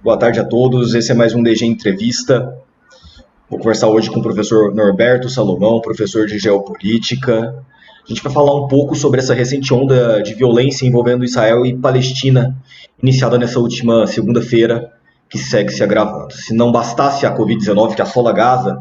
Boa tarde a todos. Esse é mais um DG Entrevista. Vou conversar hoje com o professor Norberto Salomão, professor de Geopolítica. A gente vai falar um pouco sobre essa recente onda de violência envolvendo Israel e Palestina, iniciada nessa última segunda-feira, que segue se agravando. Se não bastasse a Covid-19 que assola Gaza,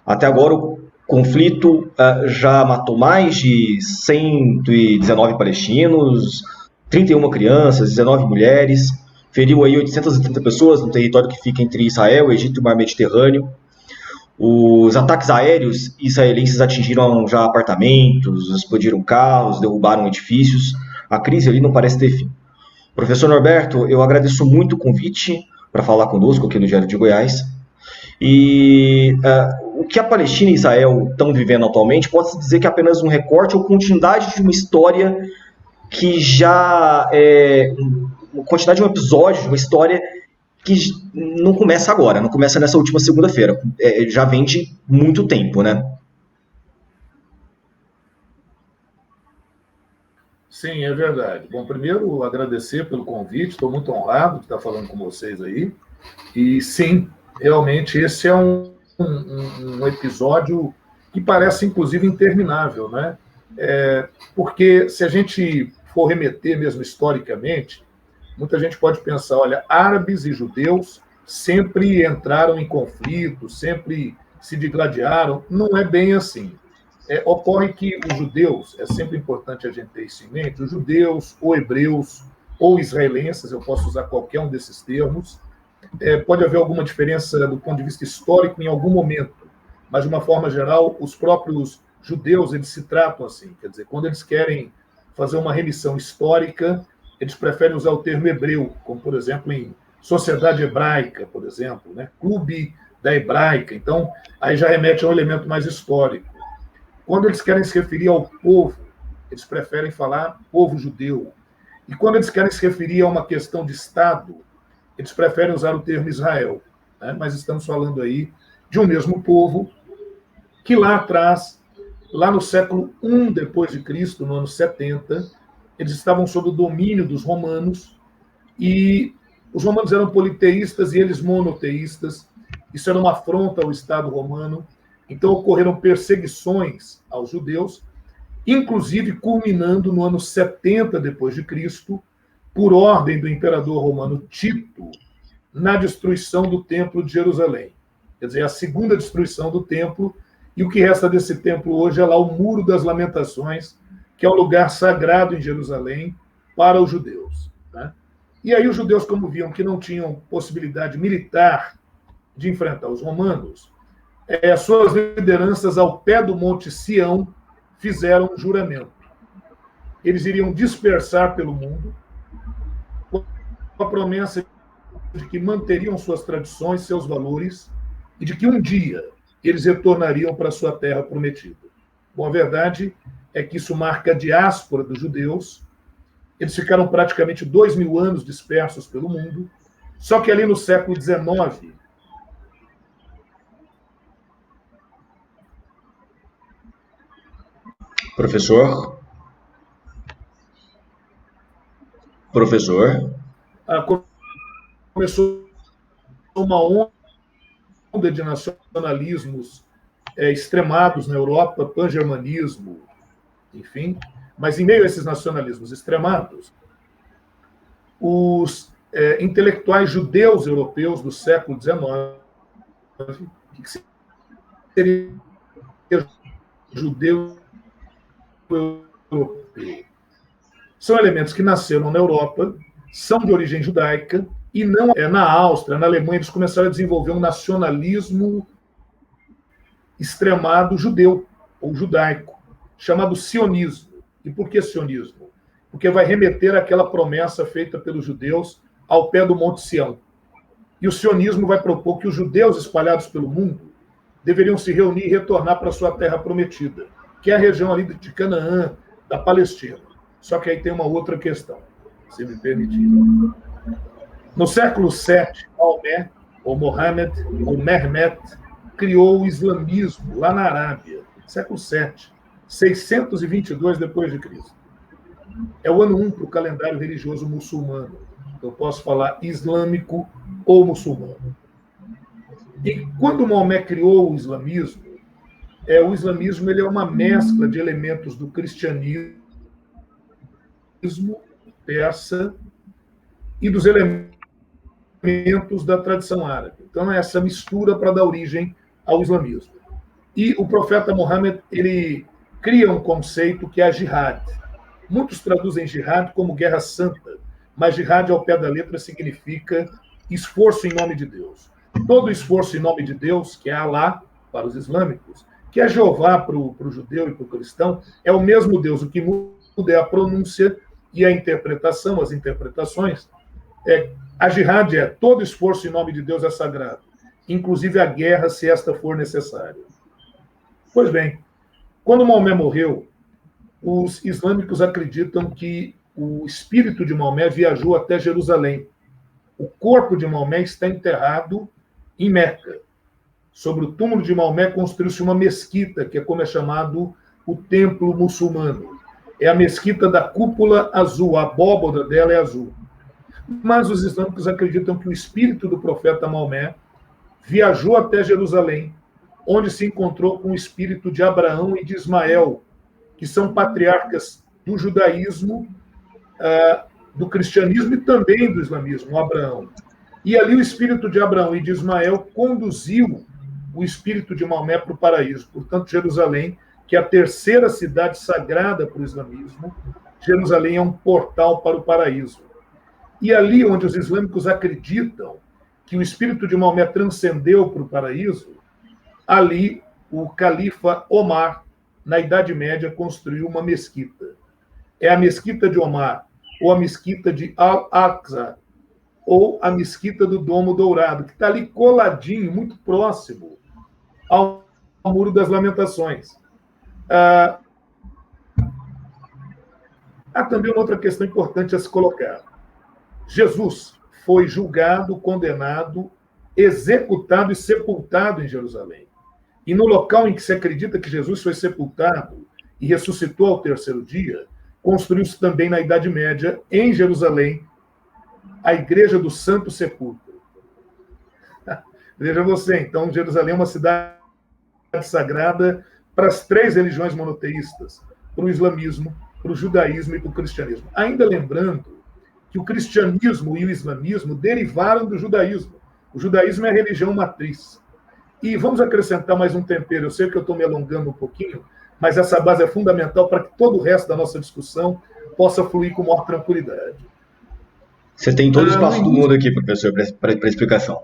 até agora o conflito já matou mais de 119 palestinos, 31 crianças, 19 mulheres, feriu aí 830 pessoas no território que fica entre Israel, Egito e o Mar Mediterrâneo. Os ataques aéreos israelenses atingiram já apartamentos, explodiram carros, derrubaram edifícios. A crise ali não parece ter fim. Professor Norberto, eu agradeço muito o convite para falar conosco aqui no Diário de Goiás. E o que a Palestina e Israel estão vivendo atualmente pode-se dizer que é apenas um recorte ou continuidade de uma história que já é uma quantidade de um episódio, de uma história que não começa agora, não começa nessa última segunda-feira, já vem de muito tempo, né? Sim, é verdade. Bom, primeiro, agradecer pelo convite, estou muito honrado de estar falando com vocês aí. E sim, realmente, esse é um episódio que parece, inclusive, interminável, né? Porque se a gente for remeter mesmo historicamente, muita gente pode pensar, olha, árabes e judeus sempre entraram em conflito, sempre se digladiaram. Não é bem assim. Ocorre que os judeus, é sempre importante a gente ter isso em mente, os judeus, ou hebreus, ou israelenses, eu posso usar qualquer um desses termos, pode haver alguma diferença do ponto de vista histórico em algum momento, mas, de uma forma geral, os próprios judeus, eles se tratam assim, quer dizer, quando eles querem fazer uma remissão histórica, eles preferem usar o termo hebreu, como, por exemplo, em Sociedade Hebraica, por exemplo, né? Clube da Hebraica. Então, aí já remete a um elemento mais histórico. Quando eles querem se referir ao povo, eles preferem falar povo judeu. E quando eles querem se referir a uma questão de Estado, eles preferem usar o termo Israel. Né? Mas estamos falando aí de um mesmo povo que lá atrás, lá no século I depois de Cristo, no ano 70, eles estavam sob o domínio dos romanos, e os romanos eram politeístas e eles monoteístas. Isso era uma afronta ao Estado romano. Então ocorreram perseguições aos judeus, inclusive culminando no ano 70 depois de Cristo, por ordem do imperador romano Tito, na destruição do Templo de Jerusalém. Quer dizer, a segunda destruição do templo, e o que resta desse templo hoje é lá o Muro das Lamentações, que é um lugar sagrado em Jerusalém para os judeus. Né? E aí os judeus, como viam que não tinham possibilidade militar de enfrentar os romanos, suas lideranças ao pé do Monte Sião fizeram um juramento. Eles iriam dispersar pelo mundo com a promessa de que manteriam suas tradições, seus valores, e de que um dia eles retornariam para a sua terra prometida. Bom, a verdade é que isso marca a diáspora dos judeus. Eles ficaram praticamente 2000 anos dispersos pelo mundo, só que ali no século XIX, Professor? Professor? começou uma onda de nacionalismos extremados na Europa, pan-germanismo, enfim. Mas, em meio a esses nacionalismos extremados, os intelectuais judeus europeus do século XIX, que seria judeu europeu, são elementos que nasceram na Europa, são de origem judaica, e não na Áustria, na Alemanha, eles começaram a desenvolver um nacionalismo extremado judeu, ou judaico, chamado sionismo. E por que sionismo? Porque vai remeter àquela promessa feita pelos judeus ao pé do Monte Sião. E o sionismo vai propor que os judeus espalhados pelo mundo deveriam se reunir e retornar para a sua terra prometida, que é a região ali de Canaã, da Palestina. Só que aí tem uma outra questão, se me permitir. No século VII, Maomé, ou Mohammed, ou Mehmet, criou o islamismo lá na Arábia, século VII, 622 depois de Cristo. É o ano 1 para o calendário religioso muçulmano. eu posso falar islâmico ou muçulmano. E quando Maomé criou o islamismo ele é uma mescla de elementos do cristianismo persa e dos elementos da tradição árabe. Então, é essa mistura para dar origem ao islamismo. E o profeta Muhammad, ele cria um conceito que é a jihad. Muitos traduzem jihad como guerra santa, mas jihad, ao pé da letra, significa esforço em nome de Deus. Todo esforço em nome de Deus, que é Allah para os islâmicos, que é Jeová para o judeu e para o cristão, é o mesmo Deus. O que muda é a pronúncia e a interpretação, as interpretações. A jihad é todo esforço em nome de Deus é sagrado, inclusive a guerra, se esta for necessária. Pois bem, quando Maomé morreu, os islâmicos acreditam que o espírito de Maomé viajou até Jerusalém. O corpo de Maomé está enterrado em Meca. Sobre o túmulo de Maomé construiu-se uma mesquita, que é como é chamado o templo muçulmano. É a mesquita da cúpula azul, a abóbada dela é azul. Mas os islâmicos acreditam que o espírito do profeta Maomé viajou até Jerusalém, onde se encontrou com o espírito de Abraão e de Ismael, que são patriarcas do judaísmo, do cristianismo e também do islamismo, Abraão. E ali o espírito de Abraão e de Ismael conduziu o espírito de Maomé para o paraíso. Portanto, Jerusalém, que é a terceira cidade sagrada para o islamismo, Jerusalém é um portal para o paraíso. E ali onde os islâmicos acreditam que o espírito de Maomé transcendeu para o paraíso, ali o califa Omar, na Idade Média, construiu uma mesquita. É a mesquita de Omar, ou a mesquita de Al-Aqsa, ou a mesquita do Domo Dourado, que está ali coladinho, muito próximo ao Muro das Lamentações. Há também uma outra questão importante a se colocar. Jesus foi julgado, condenado, executado e sepultado em Jerusalém. E no local em que se acredita que Jesus foi sepultado e ressuscitou ao terceiro dia, construiu-se também na Idade Média, em Jerusalém, a Igreja do Santo Sepulcro. Veja você, então, Jerusalém é uma cidade sagrada para as três religiões monoteístas, para o islamismo, para o judaísmo e para o cristianismo. Ainda lembrando que o cristianismo e o islamismo derivaram do judaísmo. O judaísmo é a religião matriz. E vamos acrescentar mais um tempero. Eu sei que eu estou me alongando um pouquinho, mas essa base é fundamental para que todo o resto da nossa discussão possa fluir com maior tranquilidade. Você tem todo o espaço do mundo aqui, professor, para explicação.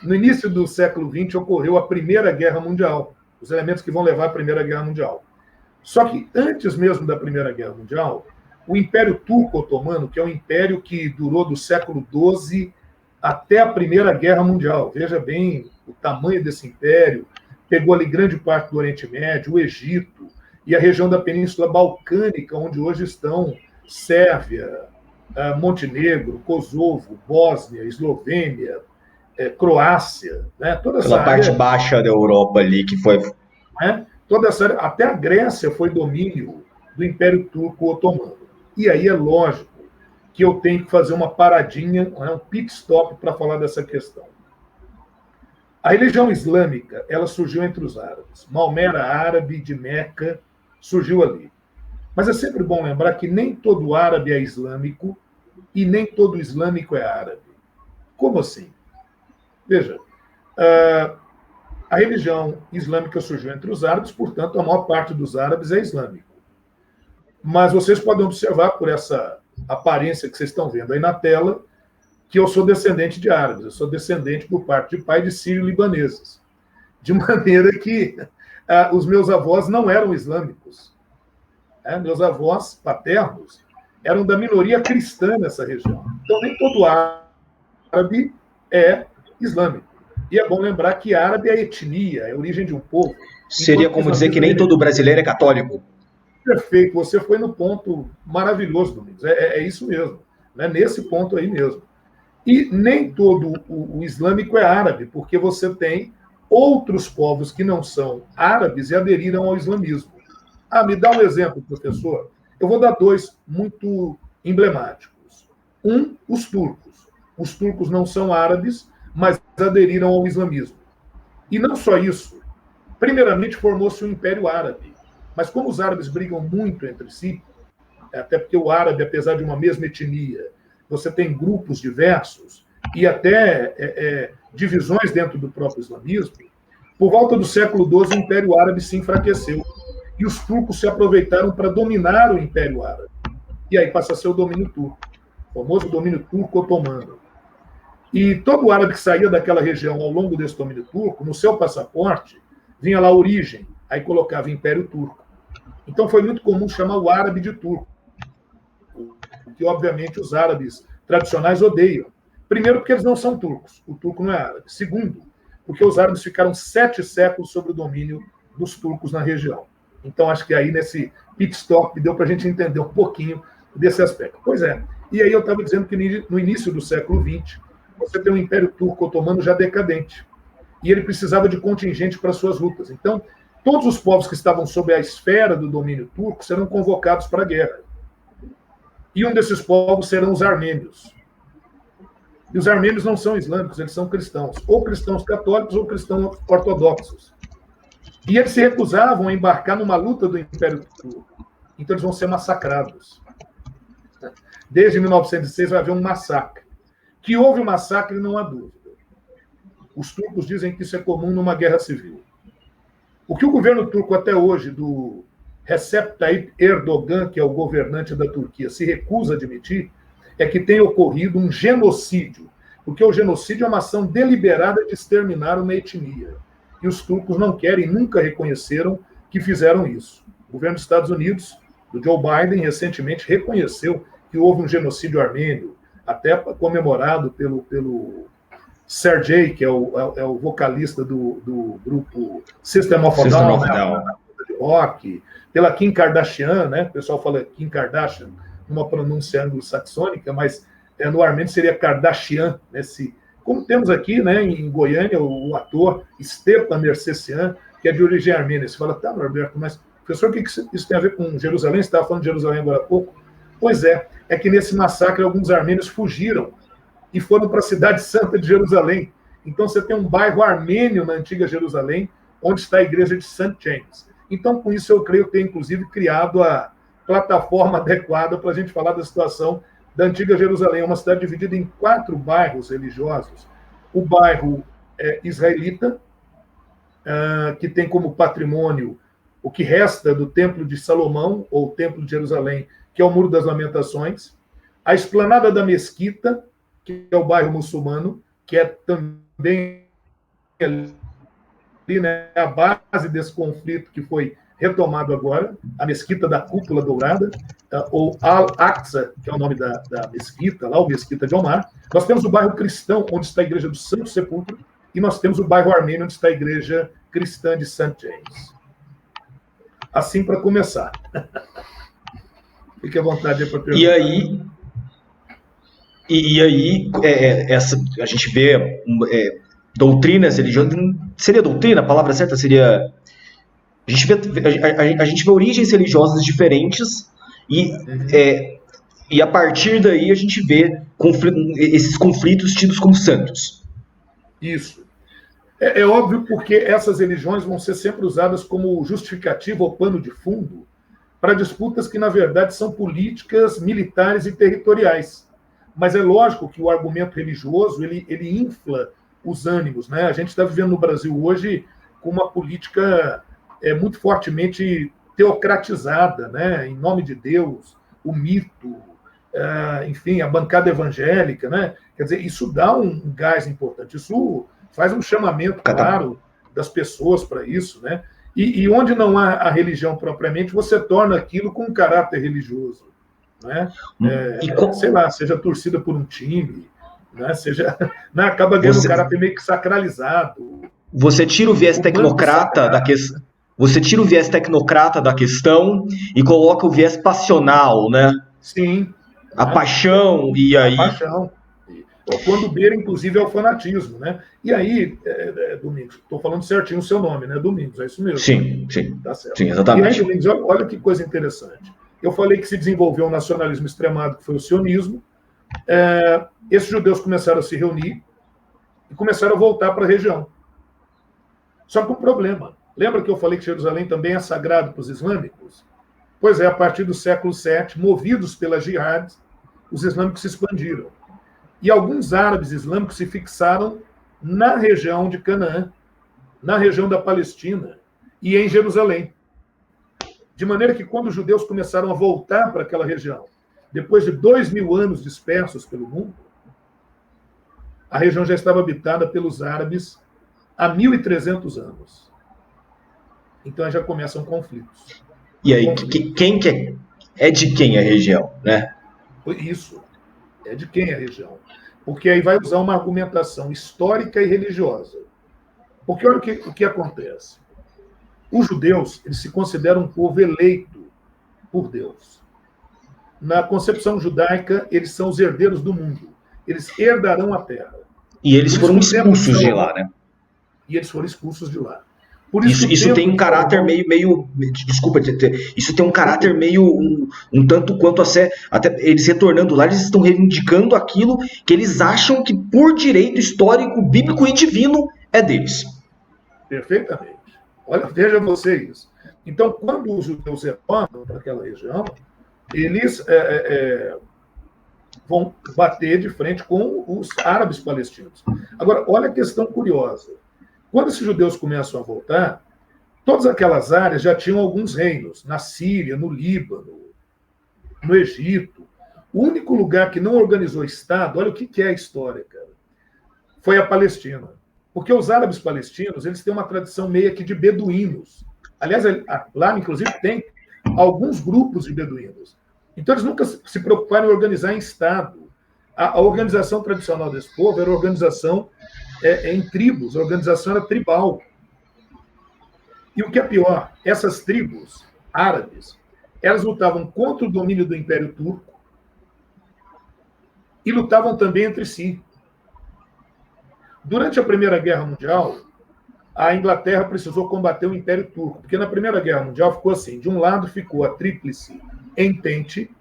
No início do século XX ocorreu a Primeira Guerra Mundial, os elementos que vão levar à Primeira Guerra Mundial. Só que antes mesmo da Primeira Guerra Mundial, o Império Turco-Otomano, que é um império que durou do século XII até a Primeira Guerra Mundial, veja bem o tamanho desse império, pegou ali grande parte do Oriente Médio, o Egito e a região da Península Balcânica, onde hoje estão Sérvia, Montenegro, Kosovo, Bósnia, Eslovênia, Croácia, né? Toda essa parte baixa da Europa ali que foi... Toda essa área, até a Grécia foi domínio do Império Turco-Otomano. E aí é lógico que eu tenho que fazer uma paradinha, um pit stop para falar dessa questão. A religião islâmica, ela surgiu entre os árabes. Maomé era árabe de Meca, surgiu ali. Mas é sempre bom lembrar que nem todo árabe é islâmico e nem todo islâmico é árabe. Como assim? Veja, a religião islâmica surgiu entre os árabes, portanto, a maior parte dos árabes é islâmico. Mas vocês podem observar por essa aparência que vocês estão vendo aí na tela, que eu sou descendente de árabes, eu sou descendente por parte de pai de sírio-libaneses. De maneira que os meus avós não eram islâmicos. Meus avós paternos eram da minoria cristã nessa região. Então, nem todo árabe é islâmico. E é bom lembrar que árabe é a etnia, é a origem de um povo. Seria como dizer que nem todo brasileiro é católico. Perfeito, você foi no ponto maravilhoso, Domingos. É isso mesmo, né? Nesse ponto aí mesmo. E nem todo o islâmico é árabe, porque você tem outros povos que não são árabes e aderiram ao islamismo. Me dá um exemplo, professor. Eu vou dar dois muito emblemáticos. Os turcos. Os turcos não são árabes, mas aderiram ao islamismo. E não só isso. Primeiramente, formou-se o Império Árabe. Mas como os árabes brigam muito entre si, até porque o árabe, apesar de uma mesma etnia, você tem grupos diversos e até divisões dentro do próprio islamismo, por volta do século XII, o Império Árabe se enfraqueceu. E os turcos se aproveitaram para dominar o Império Árabe. E aí passa a ser o domínio turco, o famoso domínio turco-otomano. E todo árabe que saía daquela região ao longo desse domínio turco, no seu passaporte, vinha lá a origem, aí colocava Império Turco. Então foi muito comum chamar o árabe de turco, que obviamente os árabes tradicionais odeiam. Primeiro, porque eles não são turcos, o turco não é árabe. Segundo, porque os árabes ficaram 7 séculos sob o domínio dos turcos na região. Então acho que aí nesse pit stop deu para a gente entender um pouquinho desse aspecto. Pois é, e aí eu estava dizendo que no início do século XX, você tem um Império Turco-Otomano já decadente, e ele precisava de contingente para suas lutas. Então, todos os povos que estavam sob a esfera do domínio turco serão convocados para a guerra. E um desses povos serão os armênios. E os armênios não são islâmicos, eles são cristãos, ou cristãos católicos ou cristãos ortodoxos. E eles se recusavam a embarcar numa luta do Império Turco. Então, eles vão ser massacrados. Desde 1906 vai haver um massacre. Que houve um massacre, não há dúvida. Os turcos dizem que isso é comum numa guerra civil. O que o governo turco até hoje, do Recep Tayyip Erdogan, que é o governante da Turquia, se recusa a admitir, é que tem ocorrido um genocídio. Porque o genocídio é uma ação deliberada de exterminar uma etnia. E os turcos não querem, nunca reconheceram que fizeram isso. O governo dos Estados Unidos, do Joe Biden, recentemente reconheceu que houve um genocídio armênio, até comemorado pelo Sergei, que é o vocalista do grupo System of a Down, né, de rock, pela Kim Kardashian, né, o pessoal fala Kim Kardashian, numa pronúncia anglo-saxônica, mas no armênio seria Kardashian, né, como temos aqui, né, em Goiânia, o ator Stepan Nersessian, que é de origem armênia. Você fala, tá, Norberto, mas, professor, o que isso tem a ver com Jerusalém? Você estava falando de Jerusalém agora há pouco? Pois é que nesse massacre alguns armênios fugiram e foram para a cidade santa de Jerusalém. Então você tem um bairro armênio na antiga Jerusalém, onde está a igreja de St. James. Então, com isso, eu creio ter, inclusive, criado a plataforma adequada para a gente falar da situação da antiga Jerusalém. É uma cidade dividida em 4 bairros religiosos. O bairro israelita, que tem como patrimônio o que resta do Templo de Salomão, ou Templo de Jerusalém, que é o Muro das Lamentações. A Esplanada da Mesquita, que é o bairro muçulmano, que é também ali, né, a base desse conflito que foi retomado agora, a Mesquita da Cúpula Dourada, ou Al-Aqsa, que é o nome da mesquita, lá o Mesquita de Omar. Nós temos o bairro cristão, onde está a igreja do Santo Sepulcro, e nós temos o bairro armênio, onde está a igreja cristã de St. James. Assim, para começar. Fique à vontade para perguntar. E aí a gente vê doutrinas religiosas. Seria doutrina? A palavra certa seria. A gente vê origens religiosas diferentes e a partir daí a gente vê esses conflitos tidos como santos. Isso. É óbvio, porque essas religiões vão ser sempre usadas como justificativa ou pano de fundo para disputas que, na verdade, são políticas, militares e territoriais. Mas é lógico que o argumento religioso ele infla os ânimos, né? A gente está vivendo no Brasil hoje com uma política muito fortemente teocratizada, né? Em nome de Deus, o mito, enfim, a bancada evangélica, né? Quer dizer, isso dá um gás importante, isso faz um chamamento claro das pessoas para isso, né? E onde não há a religião propriamente, você torna aquilo com um caráter religioso, né? Sei lá, seja torcida por um time, né? Seja, né? Acaba ganhando um caráter meio que sacralizado. Você tira o viés tecnocrata da questão. Você tira o viés tecnocrata da questão e coloca o viés passional, né? Sim. A paixão, e aí... A paixão. Quando beira, inclusive, é o fanatismo, né? E aí, Domingos, estou falando certinho o seu nome, né? Domingos, é isso mesmo? Sim. Tá certo. Sim, exatamente. E aí, Domingos, olha que coisa interessante. Eu falei que se desenvolveu um nacionalismo extremado, que foi o sionismo. Esses judeus começaram a se reunir e começaram a voltar para a região. Só que o problema, lembra que eu falei que Jerusalém também é sagrado para os islâmicos? Pois é, a partir do século VII, movidos pela jihad, os islâmicos se expandiram. E alguns árabes islâmicos se fixaram na região de Canaã, na região da Palestina e em Jerusalém. De maneira que quando os judeus começaram a voltar para aquela região, depois de 2000 anos dispersos pelo mundo, a região já estava habitada pelos árabes há 1.300 anos. Então já começam conflitos. E aí, quem que é de quem a região, né? Isso, é de quem a região. Porque aí vai usar uma argumentação histórica e religiosa. Porque olha o que acontece. Os judeus, eles se consideram um povo eleito por Deus. Na concepção judaica, eles são os herdeiros do mundo. Eles herdarão a terra. E eles foram expulsos de lá, né? E eles foram expulsos de lá. Por isso tem um caráter meio. Desculpa, isso tem um caráter meio. Um tanto quanto até eles retornando lá, eles estão reivindicando aquilo que eles acham que, por direito histórico, bíblico e divino, é deles. Perfeitamente. Olha, veja vocês. Então, quando os judeus retornam para aquela região, eles vão bater de frente com os árabes palestinos. Agora, olha a questão curiosa. Quando esses judeus começam a voltar, todas aquelas áreas já tinham alguns reinos, na Síria, no Líbano, no Egito. O único lugar que não organizou Estado, olha o que é a história, cara, foi a Palestina. Porque os árabes palestinos, eles têm uma tradição meio que de beduínos. Aliás, lá, inclusive, tem alguns grupos de beduínos. Então, eles nunca se preocuparam em organizar em Estado. A organização tradicional desse povo era organização em tribos, a organização era tribal. E o que é pior, essas tribos árabes, elas lutavam contra o domínio do Império Turco e lutavam também entre si. Durante a Primeira Guerra Mundial, a Inglaterra precisou combater o Império Turco, porque na Primeira Guerra Mundial ficou assim, de um lado ficou a Tríplice Entente,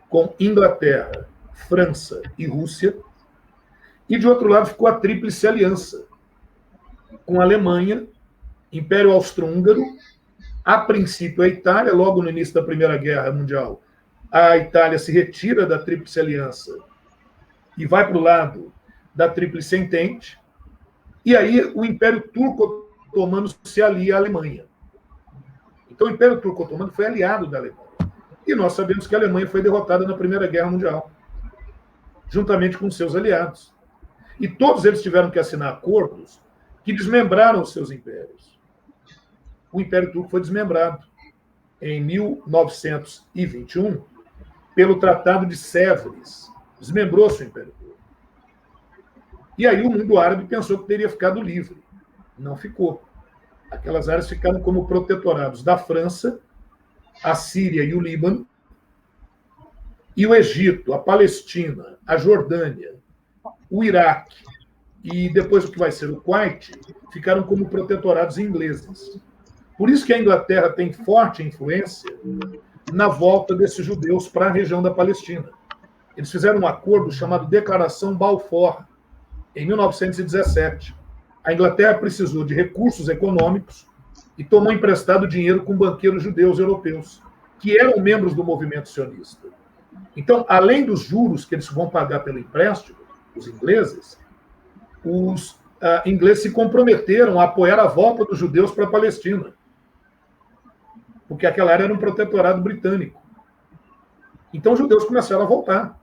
com Inglaterra, França e Rússia, e de outro lado ficou a Tríplice Aliança, com a Alemanha, Império Austro-Húngaro, a princípio a Itália, logo no início da Primeira Guerra Mundial, a Itália se retira da Tríplice Aliança e vai para o lado da Tríplice Entente, e aí o Império Turco-Otomano se alia à Alemanha. Então o Império Turco-Otomano foi aliado da Alemanha. E nós sabemos que a Alemanha foi derrotada na Primeira Guerra Mundial, juntamente com seus aliados. E todos eles tiveram que assinar acordos que desmembraram os seus impérios. O Império Turco foi desmembrado em 1921 pelo Tratado de Sèvres. Desmembrou-se o Império Turco. E aí o mundo árabe pensou que teria ficado livre. Não ficou. Aquelas áreas ficaram como protetorados da França, a Síria e o Líbano, e o Egito, a Palestina, a Jordânia, o Iraque e depois o que vai ser o Kuwait, ficaram como protetorados ingleses. Por isso que a Inglaterra tem forte influência na volta desses judeus para a região da Palestina. Eles fizeram um acordo chamado Declaração Balfour, em 1917. A Inglaterra precisou de recursos econômicos e tomou emprestado dinheiro com banqueiros judeus europeus, que eram membros do movimento sionista. Então, além dos juros que eles vão pagar pelo empréstimo, os ingleses se comprometeram a apoiar a volta dos judeus para a Palestina, porque aquela área era um protetorado britânico. Então, os judeus começaram a voltar.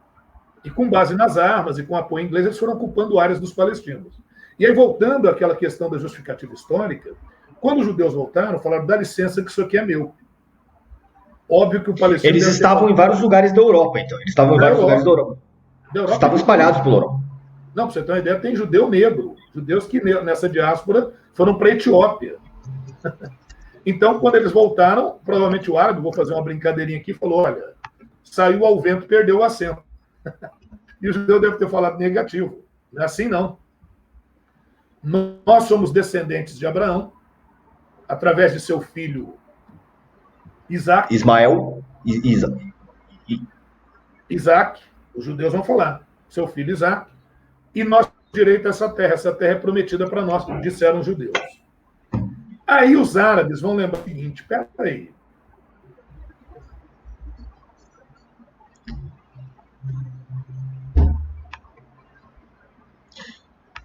E com base nas armas e com apoio inglês, eles foram ocupando áreas dos palestinos. E aí, voltando àquela questão da justificativa histórica, quando os judeus voltaram, falaram, dá licença que isso aqui é meu. Óbvio que o palestino... Eles estavam em vários lugares da Europa, então. Eles estavam em vários lugares da Europa. Estavam espalhados pela Europa. Não, para você ter uma ideia, tem judeu negro. Judeus que nessa diáspora foram para a Etiópia. Então, quando eles voltaram, provavelmente o árabe, vou fazer uma brincadeirinha aqui, falou, olha, saiu ao vento, perdeu o assento. E o judeu deve ter falado negativo. Não é assim, não. Nós somos descendentes de Abraão, através de seu filho Isaac. Ismael. Isaac, os judeus vão falar. seu filho Isaac, e nós temos direito a essa terra é prometida para nós, disseram os judeus. Aí os árabes vão lembrar o seguinte, peraí,